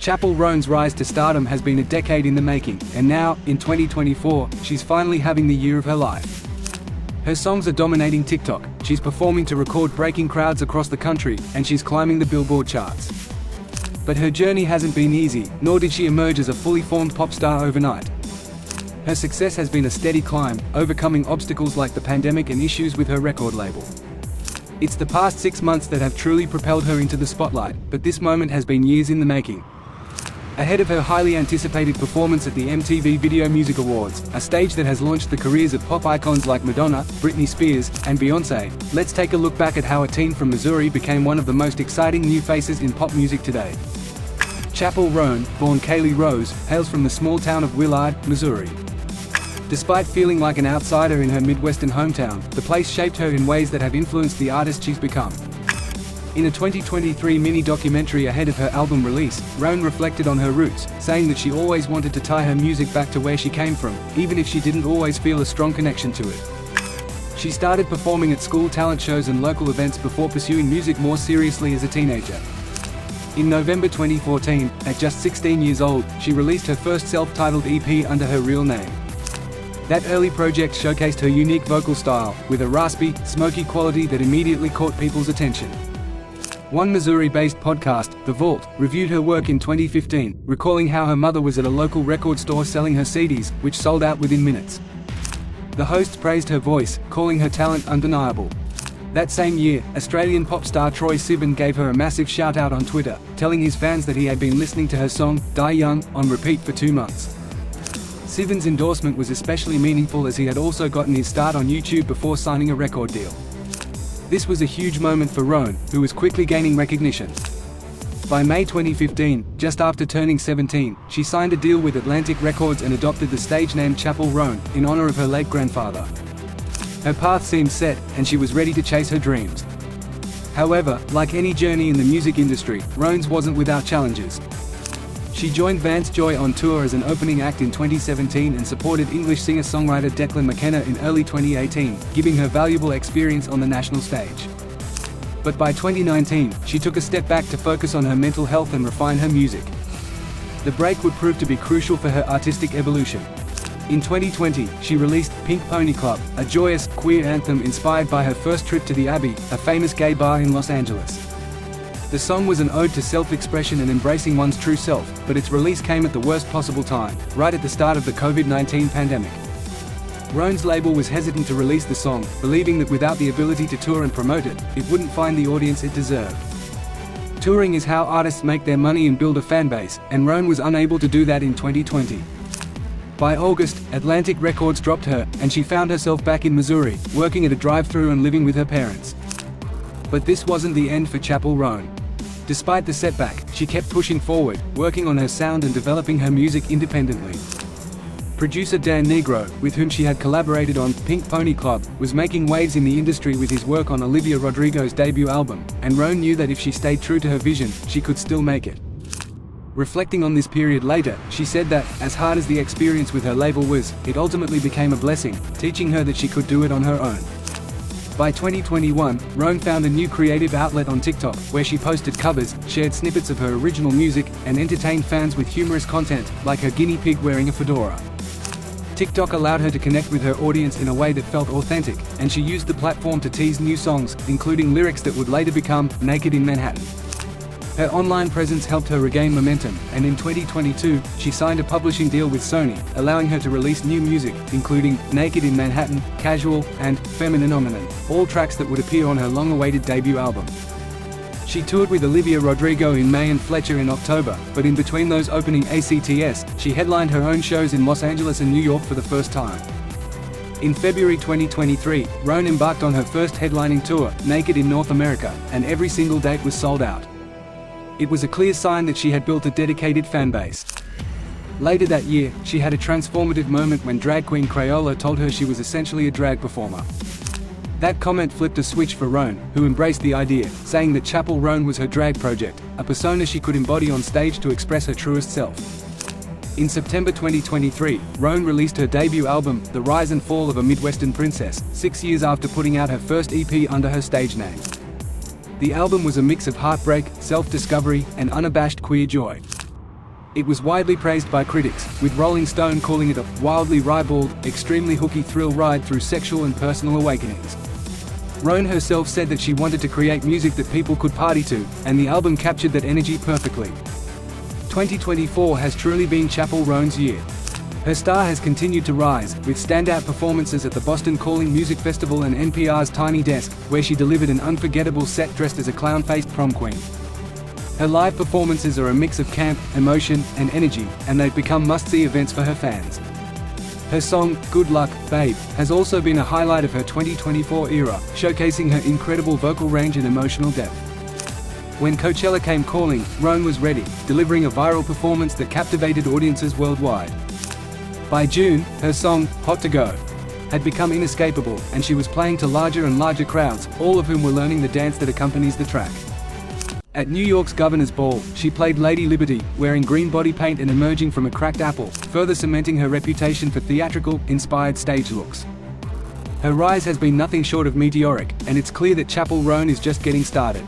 Chappell Roan's rise to stardom has been a decade in the making, and now, in 2024, she's finally having the year of her life. Her songs are dominating TikTok, she's performing to record-breaking crowds across the country, and she's climbing the Billboard charts. But her journey hasn't been easy, nor did she emerge as a fully formed pop star overnight. Her success has been a steady climb, overcoming obstacles like the pandemic and issues with her record label. It's the past 6 months that have truly propelled her into the spotlight, but this moment has been years in the making. Ahead of her highly anticipated performance at the MTV Video Music Awards, a stage that has launched the careers of pop icons like Madonna, Britney Spears, and Beyoncé, let's take a look back at how a teen from Missouri became one of the most exciting new faces in pop music today. Chappell Roan, born Kaylee Rose, hails from the small town of Willard, Missouri. Despite feeling like an outsider in her Midwestern hometown, the place shaped her in ways that have influenced the artist she's become. In a 2023 mini-documentary ahead of her album release, Roan reflected on her roots, saying that she always wanted to tie her music back to where she came from, even if she didn't always feel a strong connection to it. She started performing at school talent shows and local events before pursuing music more seriously as a teenager. In November 2014, at just 16 years old, she released her first self-titled EP under her real name. That early project showcased her unique vocal style, with a raspy, smoky quality that immediately caught people's attention. One Missouri-based podcast, The Vault, reviewed her work in 2015, recalling how her mother was at a local record store selling her CDs, which sold out within minutes. The hosts praised her voice, calling her talent undeniable. That same year, Australian pop star Troye Sivan gave her a massive shout-out on Twitter, telling his fans that he had been listening to her song, Die Young, on repeat for 2 months. Sivan's endorsement was especially meaningful as he had also gotten his start on YouTube before signing a record deal. This was a huge moment for Roan, who was quickly gaining recognition. By May 2015, just after turning 17, she signed a deal with Atlantic Records and adopted the stage name Chappell Roan, in honor of her late grandfather. Her path seemed set, and she was ready to chase her dreams. However, like any journey in the music industry, Roan's wasn't without challenges. She joined Vance Joy on tour as an opening act in 2017 and supported English singer-songwriter Declan McKenna in early 2018, giving her valuable experience on the national stage. But by 2019, she took a step back to focus on her mental health and refine her music. The break would prove to be crucial for her artistic evolution. In 2020, she released Pink Pony Club, a joyous, queer anthem inspired by her first trip to the Abbey, a famous gay bar in Los Angeles. The song was an ode to self-expression and embracing one's true self, but its release came at the worst possible time, right at the start of the COVID-19 pandemic. Roan's label was hesitant to release the song, believing that without the ability to tour and promote it, it wouldn't find the audience it deserved. Touring is how artists make their money and build a fanbase, and Roan was unable to do that in 2020. By August, Atlantic Records dropped her, and she found herself back in Missouri, working at a drive-thru and living with her parents. But this wasn't the end for Chappell Roan. Despite the setback, she kept pushing forward, working on her sound and developing her music independently. Producer Dan Negro, with whom she had collaborated on Pink Pony Club, was making waves in the industry with his work on Olivia Rodrigo's debut album, and Roan knew that if she stayed true to her vision, she could still make it. Reflecting on this period later, she said that, as hard as the experience with her label was, it ultimately became a blessing, teaching her that she could do it on her own. By 2021, Roan found a new creative outlet on TikTok, where she posted covers, shared snippets of her original music, and entertained fans with humorous content, like her guinea pig wearing a fedora. TikTok allowed her to connect with her audience in a way that felt authentic, and she used the platform to tease new songs, including lyrics that would later become Naked in Manhattan. Her online presence helped her regain momentum, and in 2022, she signed a publishing deal with Sony, allowing her to release new music, including Naked in Manhattan, Casual, and Femininominant, all tracks that would appear on her long-awaited debut album. She toured with Olivia Rodrigo in May and Fletcher in October, but in between those opening ACTS, she headlined her own shows in Los Angeles and New York for the first time. In February 2023, Roan embarked on her first headlining tour, Naked in North America, and every single date was sold out. It was a clear sign that she had built a dedicated fanbase. Later that year, she had a transformative moment when drag queen Crayola told her she was essentially a drag performer. That comment flipped a switch for Roan, who embraced the idea, saying that Chappell Roan was her drag project, a persona she could embody on stage to express her truest self. In September 2023, Roan released her debut album, The Rise and Fall of a Midwestern Princess, 6 years after putting out her first EP under her stage name. The album was a mix of heartbreak, self-discovery, and unabashed queer joy. It was widely praised by critics, with Rolling Stone calling it a wildly ribald, extremely hooky thrill ride through sexual and personal awakenings. Roan herself said that she wanted to create music that people could party to, and the album captured that energy perfectly. 2024 has truly been Chappell Roan's year. Her star has continued to rise, with standout performances at the Boston Calling Music Festival and NPR's Tiny Desk, where she delivered an unforgettable set dressed as a clown-faced prom queen. Her live performances are a mix of camp, emotion, and energy, and they've become must-see events for her fans. Her song, Good Luck, Babe, has also been a highlight of her 2024 era, showcasing her incredible vocal range and emotional depth. When Coachella came calling, Roan was ready, delivering a viral performance that captivated audiences worldwide. By June, her song, Hot to Go, had become inescapable, and she was playing to larger and larger crowds, all of whom were learning the dance that accompanies the track. At New York's Governor's Ball, she played Lady Liberty, wearing green body paint and emerging from a cracked apple, further cementing her reputation for theatrical, inspired stage looks. Her rise has been nothing short of meteoric, and it's clear that Chappell Roan is just getting started.